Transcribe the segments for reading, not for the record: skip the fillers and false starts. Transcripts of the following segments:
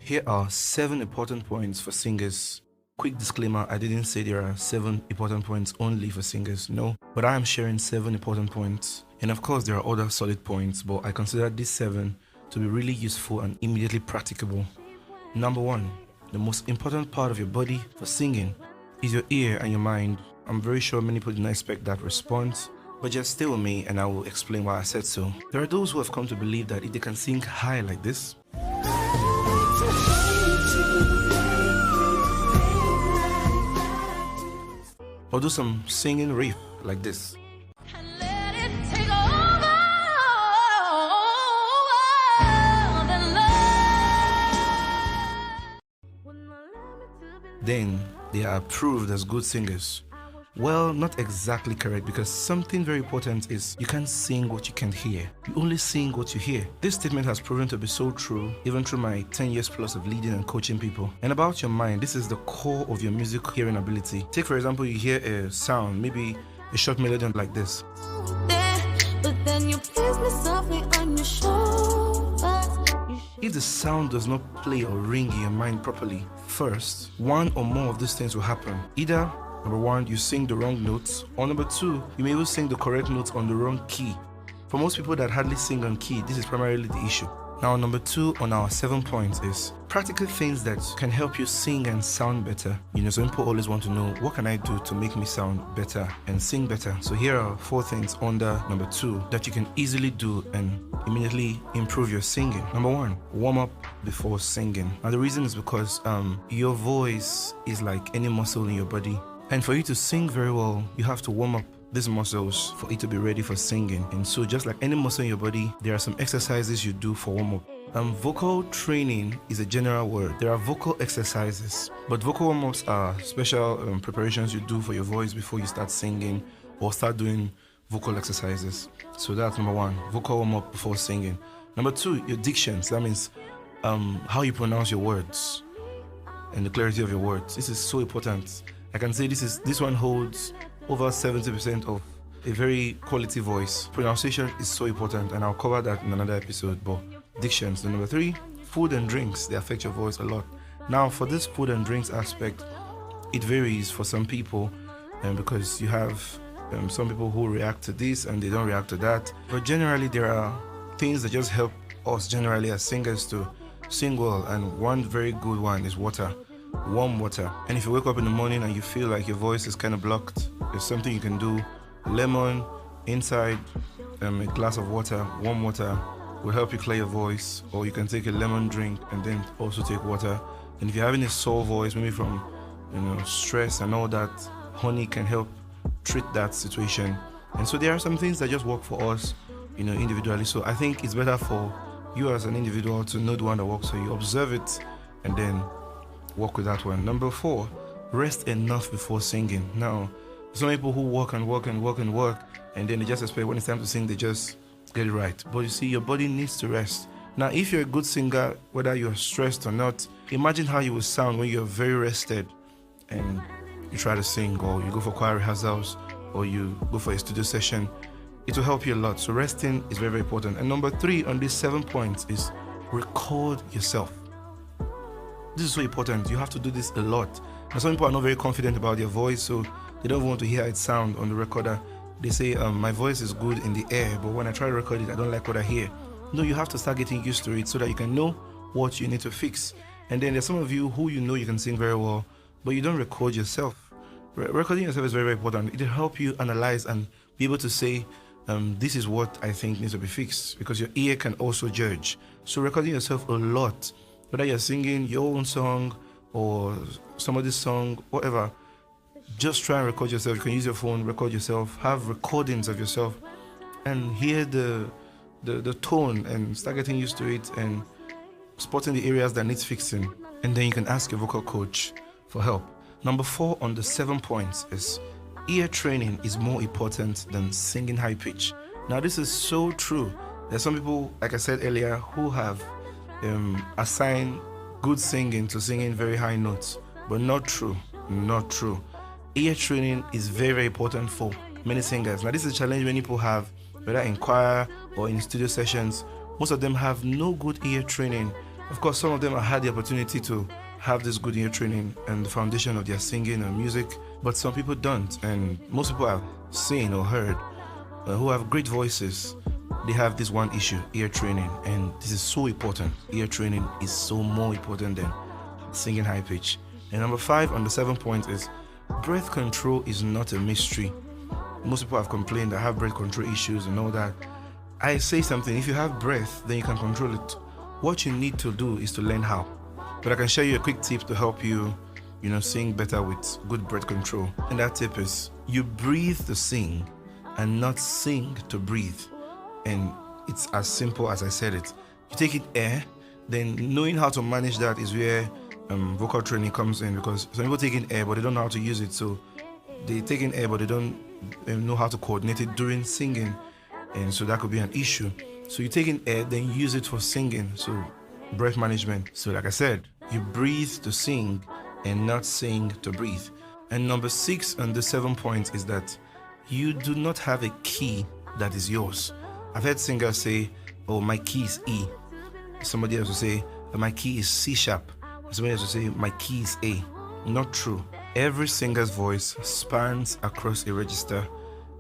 Here are 7 important points for singers. Quick disclaimer, I didn't say there are 7 important points only for singers, no, but I am sharing 7 important points. And of course there are other solid points, but I consider these 7 to be really useful and immediately practicable. Number 1, the most important part of your body for singing is your ear and your mind. I'm very sure many people did not expect that response, but just stay with me and I will explain why I said so. There are those who have come to believe that if they can sing high like this, or do some singing riff like this, then they are approved as good singers. Well, not exactly correct, because something very important is you can't sing what you can't hear. You only sing what you hear. This statement has proven to be so true even through my 10 years plus of leading and coaching people. And about your mind, this is the core of your music hearing ability. Take for example, you hear a sound, maybe a short melody like this. If the sound does not play or ring in your mind properly, first, one or more of these things will happen. Either number 1, you sing the wrong notes, or number 2, you may even sing the correct notes on the wrong key. For most people that hardly sing on key, this is primarily the issue. Now, number 2 on our 7 points is practical things that can help you sing and sound better. Some people always want to know, what can I do to make me sound better and sing better? So here are 4 things under number 2 that you can easily do and immediately improve your singing. Number 1, warm up before singing. Now the reason is because your voice is like any muscle in your body. And for you to sing very well, you have to warm up these muscles for it to be ready for singing. And so just like any muscle in your body, there are some exercises you do for warm-up. Vocal training is a general word. There are vocal exercises, but vocal warm-ups are special preparations you do for your voice before you start singing or start doing vocal exercises. So that's number 1, vocal warm-up before singing. Number 2, your dictions. That means how you pronounce your words and the clarity of your words. This is so important. I can say this one holds over 70% of a very quality voice. Pronunciation is so important, and I'll cover that in another episode. But dictions. The number 3, food and drinks. They affect your voice a lot. Now, for this food and drinks aspect, it varies for some people, because you have some people who react to this and they don't react to that. But generally, there are things that just help us generally as singers to sing well, and one very good one is water. Warm water. And if you wake up in the morning and you feel like your voice is kind of blocked, there's something you can do. Lemon inside a glass of water, warm water, will help you clear your voice. Or you can take a lemon drink and then also take water. And if you're having a sore voice, maybe from stress and all that, honey can help treat that situation. And so there are some things that just work for us, individually. So I think it's better for you as an individual to know the one that works for you. Observe it and then work with that one. Number 4, rest enough before singing. Now, some people who work and work and work and work, and then they just expect when it's time to sing, they just get it right. But you see, your body needs to rest. Now, if you're a good singer, whether you're stressed or not, imagine how you will sound when you're very rested and you try to sing, or you go for choir rehearsals, or you go for a studio session. It will help you a lot. So resting is very, very important. And number 3 on these 7 points is record yourself. This is so important. You have to do this a lot. Now, some people are not very confident about their voice, so they don't want to hear it sound on the recorder. They say, my voice is good in the air, but when I try to record it, I don't like what I hear. No, you have to start getting used to it so that you can know what you need to fix. And then there's some of you who you can sing very well, but you don't record yourself. Recording yourself is very, very important. It will help you analyze and be able to say, this is what I think needs to be fixed, because your ear can also judge. So recording yourself a lot, whether you're singing your own song or somebody's song, whatever, just try and record yourself. You can use your phone, record yourself, have recordings of yourself, and hear the tone and start getting used to it and spotting the areas that needs fixing. And then you can ask your vocal coach for help. Number 4 on the 7 points is ear training is more important than singing high pitch. Now, this is so true. There's some people, like I said earlier, who have assigned good singing to singing very high notes, but not true. Ear training is very, very important for many singers. Now, this is a challenge many people have, whether in choir or in studio sessions. Most of them have no good ear training, Of course, some of them have had the opportunity to have this good ear training and the foundation of their singing and music, but some people don't. And most people I've seen or heard who have great voices, they have this one issue, ear training. And this is so important. Ear training is so more important than singing high pitch. And number 5 on the 7 point is breath control is not a mystery. Most people have complained I have breath control issues and all that. I say something, if you have breath, then you can control it. What you need to do is to learn how. But I can share you a quick tip to help you, sing better with good breath control. And that tip is you breathe to sing and not sing to breathe. And it's as simple as I said it. You take in air, then knowing how to manage that is where vocal training comes in, because some people take in air but they don't know how to use it. So they take in air but they don't know how to coordinate it during singing, and so that could be an issue. So you take in air, then use it for singing. So breath management. So like I said, you breathe to sing and not sing to breathe. And number 6 on the 7 points is that you do not have a key that is yours. I've heard singers say, oh, my key is E. Somebody else will say, my key is C sharp. Somebody else will say, my key is A. Not true. Every singer's voice spans across a register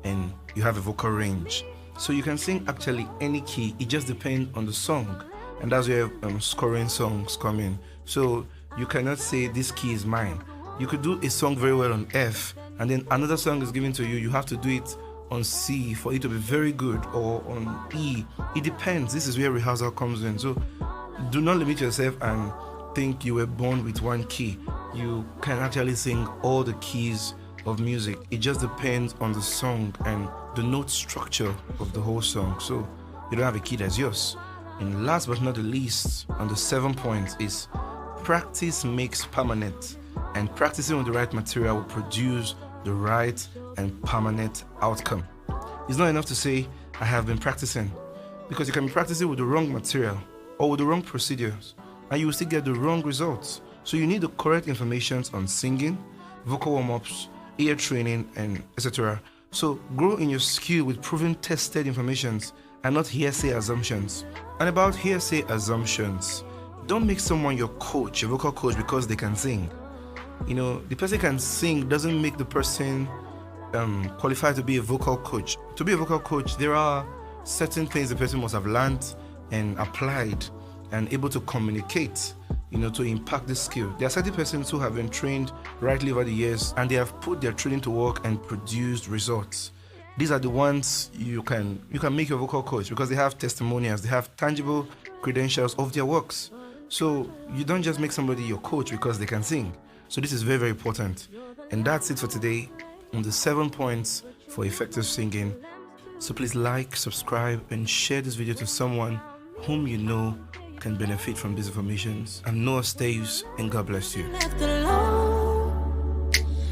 and you have a vocal range. So you can sing actually any key, it just depends on the song. And that's where scoring songs come in. So you cannot say this key is mine. You could do a song very well on F, and then another song is given to you, you have to do it on C for it to be very good, or on E. It depends. This is where rehearsal comes in. So do not limit yourself and think you were born with one key. You can actually sing all the keys of music. It just depends on the song and the note structure of the whole song. So you don't have a key that's yours. And last but not the least, on the 7 points is practice makes permanent, and practicing with the right material will produce the right and permanent outcome. It's not enough to say, I have been practicing, because you can be practicing with the wrong material or with the wrong procedures, and you will still get the wrong results. So you need the correct information on singing, vocal warm-ups, ear training, and etc. So grow in your skill with proven tested informations and not hearsay assumptions. And about hearsay assumptions, don't make someone your coach, your vocal coach, because they can sing. The person can sing doesn't make the person qualified to be a vocal coach. To be a vocal coach, there are certain things the person must have learned and applied and able to communicate, to impact the skill. There are certain persons who have been trained rightly over the years and they have put their training to work and produced results. These are the ones you can make your vocal coach, because they have testimonials, they have tangible credentials of their works. So you don't just make somebody your coach because they can sing. So this is very, very important. And that's it for today on the 7 points for effective singing. So please like, subscribe, and share this video to someone whom you know can benefit from these informations. I'm Noel Staves, and God bless you. Left alone.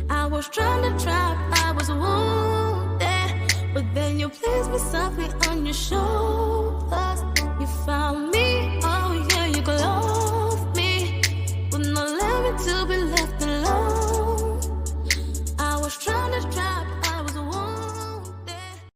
I was trying to trap, I was wounded, but then you placed me softly on your shoulders. You found me.